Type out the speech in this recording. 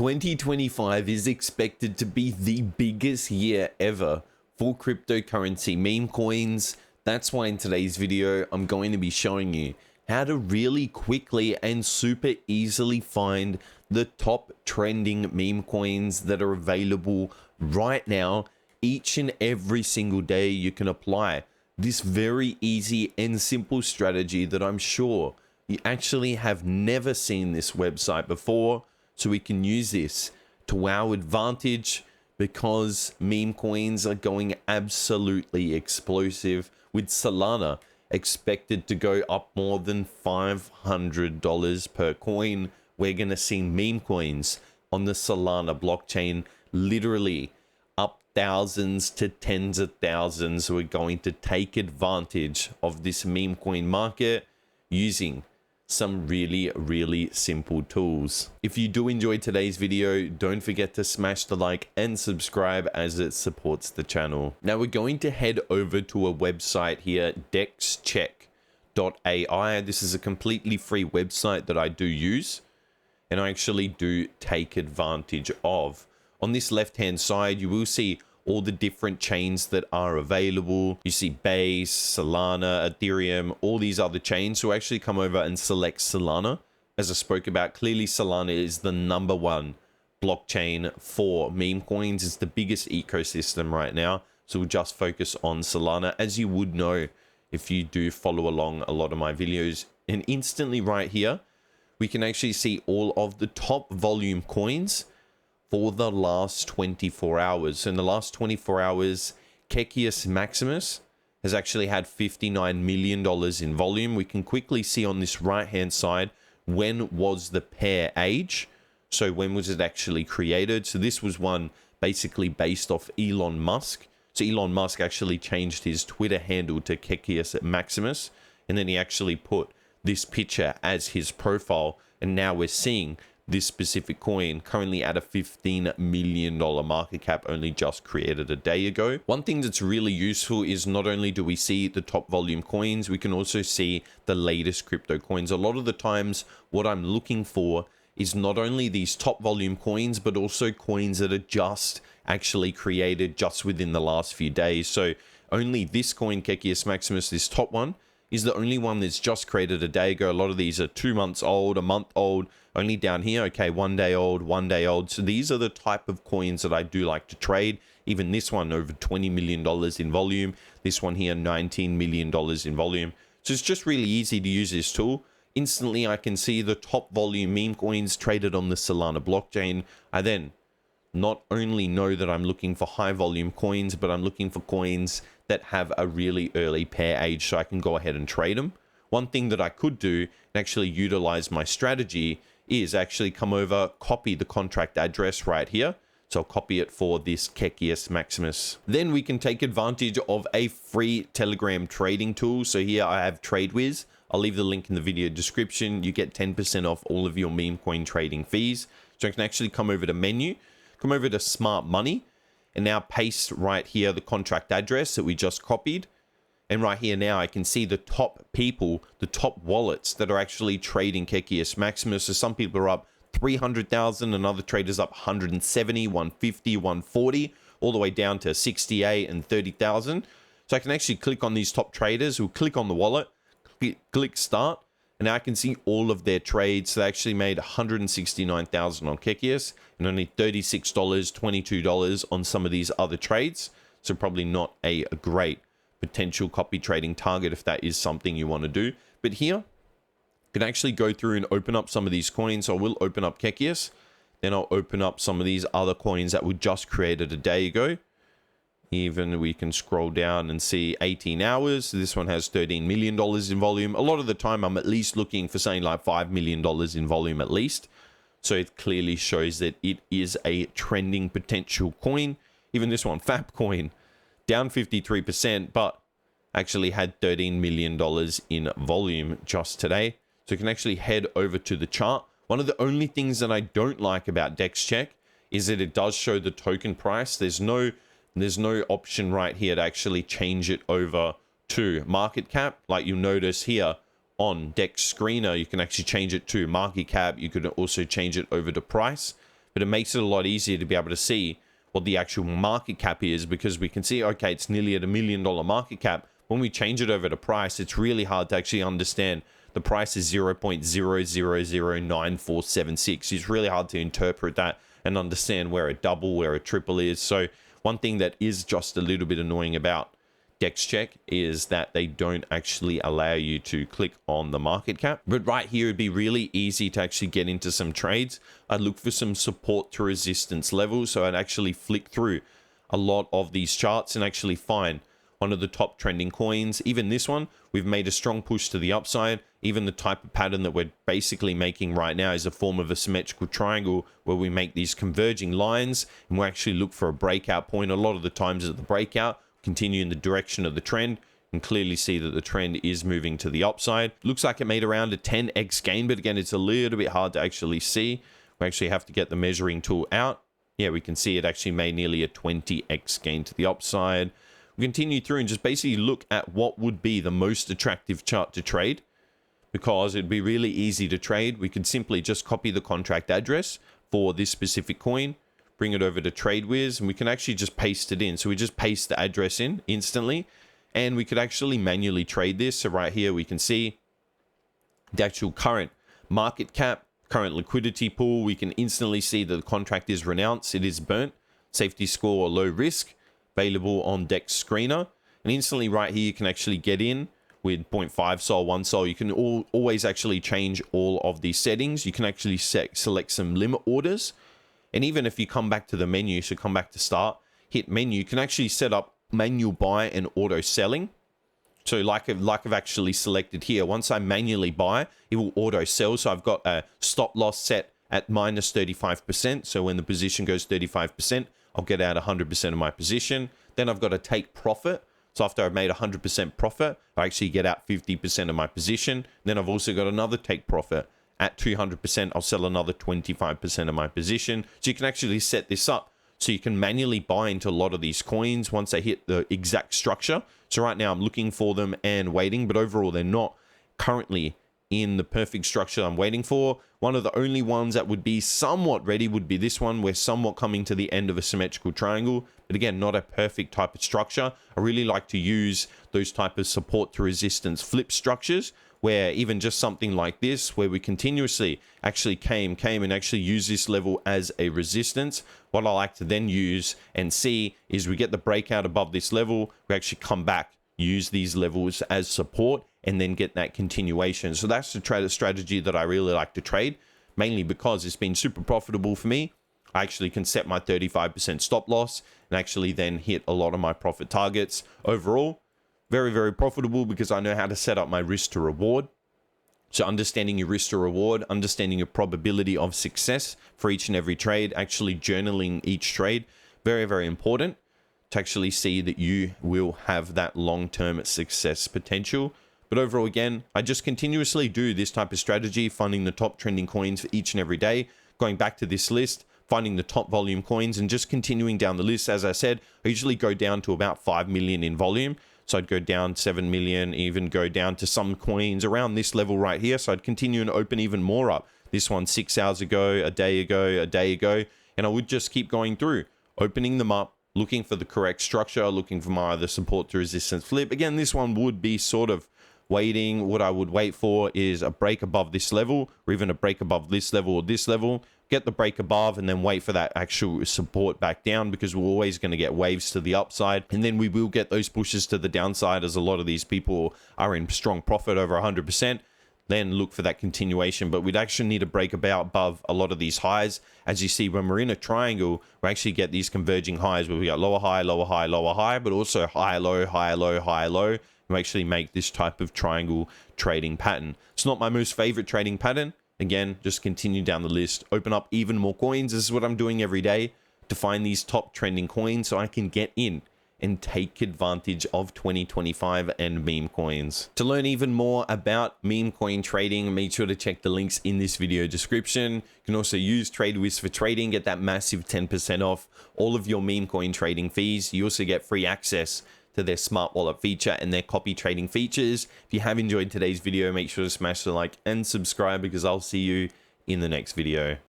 2025 is expected to be the biggest year ever for cryptocurrency meme coins. That's why in today's video, I'm going to be showing you how to really quickly and super easily find the top trending meme coins that are available right now. Each and every single day you can apply this very easy and simple strategy that I'm sure you actually have never seen this website before. So we can use this to our advantage because meme coins are going absolutely explosive, with Solana expected to go up more than $500 per coin. We're going to see meme coins on the Solana blockchain literally up thousands to tens of thousands. We're going to take advantage of this meme coin market using some really simple tools. If you do enjoy today's video, don't forget to smash the like and subscribe as it supports the channel. Now we're going to head over to a website here, dexcheck.ai. This is a completely free website that I do use and I actually do take advantage of. On this left hand side, you will see all the different chains that are available. You see Base, Solana, Ethereum, all these other chains. So actually come over and select Solana. As I spoke about, clearly Solana is the #1 blockchain for meme coins. It's the biggest ecosystem right now. So we'll just focus on Solana, as you would know if you do follow along a lot of my videos. And instantly right here, we can actually see all of the top volume coins for the last 24 hours. In the last 24 hours, Kekius Maximus has actually had $59 million in volume. We can quickly see on this right-hand side, when was the pair age? So when was it actually created? So this was one basically based off Elon Musk. So Elon Musk actually changed his Twitter handle to Kekius Maximus, and then he actually put this picture as his profile. And now we're seeing this specific coin currently at a $15 million market cap, only just created a day ago. One thing that's really useful is not only do we see the top volume coins, we can also see the latest crypto coins. A lot of the times what I'm looking for is not only these top volume coins, but also coins that are just actually created just within the last few days. So only this coin, Kekius Maximus, this top one, is the only one that's just created a day ago. A lot of these are 2 months old, a month old. Only down here, okay, 1 day old, 1 day old. So these are the type of coins that I do like to trade. Even this one, over $20 million in volume. This one here, $19 million in volume. So it's just really easy to use this tool. Instantly, I can see the top volume meme coins traded on the Solana blockchain. I then not only know that I'm looking for high volume coins, but I'm looking for coins that have a really early pair age, so I can go ahead and trade them. One thing that I could do and actually utilize my strategy is actually come over, copy the contract address right here. So I'll copy it for this Kekius Maximus. Then we can take advantage of a free Telegram trading tool. So here I have TradeWiz. I'll leave the link in the video description. You get 10% off all of your meme coin trading fees. So I can actually come over to menu, come over to smart money, and now paste right here the contract address that we just copied. And right here now I can see the top people, the top wallets that are actually trading Kekius Maximus. So some people are up 300,000, another trader's up 170, 150, 140, all the way down to 68 and 30,000. So I can actually click on these top traders, who click on the wallet, click start, and now I can see all of their trades. So they actually made 169,000 on Kekius and only $36, $22 on some of these other trades. So probably not a great potential copy trading target if that is something you want to do. But here, you can actually go through and open up some of these coins. So I will open up Kekius, then I'll open up some of these other coins that were just created a day ago. Even we can scroll down and see 18 hours. This one has $13 million in volume. A lot of the time, I'm at least looking for something like $5 million in volume at least. So it clearly shows that it is a trending potential coin. Even this one, Fab coin, down 53%, but actually had $13 million in volume just today. So you can actually head over to the chart. One of the only things that I don't like about DexCheck is that it does show the token price. There's no option right here to actually change it over to market cap. Like you'll notice here on Dex Screener, you can actually change it to market cap. You could also change it over to price. but it makes it a lot easier to be able to see what the actual market cap is, because we can see, okay, it's nearly at $1 million market cap. When we change it over to price, it's really hard to actually understand. The price is 0.000947. It's really hard to interpret that and understand where a double, where a triple is. So one thing that is just a little bit annoying about DexCheck is that they don't actually allow you to click on the market cap. But right here, it'd be really easy to actually get into some trades. I'd look for some support to resistance levels. So I'd actually flick through a lot of these charts and actually find one of the top trending coins. Even this one, we've made a strong push to the upside. Even the type of pattern that we're basically making right now is a form of a symmetrical triangle where we make these converging lines and we actually look for a breakout point. A lot of the times at the breakout, continue in the direction of the trend, and clearly see that the trend is moving to the upside. Looks like it made around a 10x gain, but again, it's a little bit hard to actually see. We actually have to get the measuring tool out. Yeah, we can see it actually made nearly a 20x gain to the upside. We continue through and just basically look at what would be the most attractive chart to trade, because it'd be really easy to trade. We could simply just copy the contract address for this specific coin, bring it over to TradeWiz, and we can actually just paste it in. So we just paste the address in instantly, and we could actually manually trade this. So right here, we can see the actual current market cap, current liquidity pool. We can instantly see that the contract is renounced. It is burnt. Safety score or low risk, available on Dex Screener. And instantly right here, you can actually get in with 0.5 sol, 1 sol. You can always actually change all of these settings. You can actually select some limit orders. And even if you come back to the menu, so come back to start, hit menu, you can actually set up manual buy and auto selling. So like I've actually selected here, once I manually buy, it will auto sell. So I've got a stop loss set at minus 35%. So when the position goes 35%, I'll get out 100% of my position. Then I've got to take profit. So after I've made 100% profit, I actually get out 50% of my position. Then I've also got another take profit. At 200%, I'll sell another 25% of my position. So you can actually set this up so you can manually buy into a lot of these coins once they hit the exact structure. So right now I'm looking for them and waiting, but overall they're not currently in the perfect structure I'm waiting for. One of the only ones that would be somewhat ready would be this one. We're somewhat coming to the end of a symmetrical triangle, but again, not a perfect type of structure. I really like to use those type of support to resistance flip structures, where even just something like this, where we continuously actually came and actually use this level as a resistance. What I like to then use and see is we get the breakout above this level, we actually come back, use these levels as support, and then get that continuation. So that's the strategy that I really like to trade, mainly because it's been super profitable for me. I actually can set my 35% stop loss and actually then hit a lot of my profit targets. Overall, very, very profitable because I know how to set up my risk to reward. So understanding your risk to reward, understanding your probability of success for each and every trade, actually journaling each trade, very, very important to actually see that you will have that long-term success potential. But overall, again, I just continuously do this type of strategy, finding the top trending coins for each and every day, going back to this list, finding the top volume coins, and just continuing down the list. As I said, I usually go down to about 5 million in volume. So I'd go down 7 million, even go down to some coins around this level right here. So I'd continue and open even more up. This one 6 hours ago, a day ago. And I would just keep going through, opening them up, looking for the correct structure, looking for my either support to resistance flip. Again, this one would be sort of waiting. What I would wait for is a break above this level, or even a break above this level or this level. Get the break above and then wait for that actual support back down, because we're always going to get waves to the upside, and then we will get those pushes to the downside, as a lot of these people are in strong profit over 100%. Then look for that continuation, but we'd actually need to break above a lot of these highs. As you see, when we're in a triangle, we actually get these converging highs where we got lower high, lower high, lower high, but also high, low, high, low, high, low. We actually make this type of triangle trading pattern. It's not my most favorite trading pattern. Again, just continue down the list, open up even more coins. This is what I'm doing every day to find these top trending coins so I can get in and take advantage of 2025 and meme coins. To learn even more about meme coin trading, make sure to check the links in this video description. You can also use TradeWiz for trading, get that massive 10% off all of your meme coin trading fees. You also get free access to their smart wallet feature and their copy trading features. If you have enjoyed today's video, make sure to smash the like and subscribe, because I'll see you in the next video.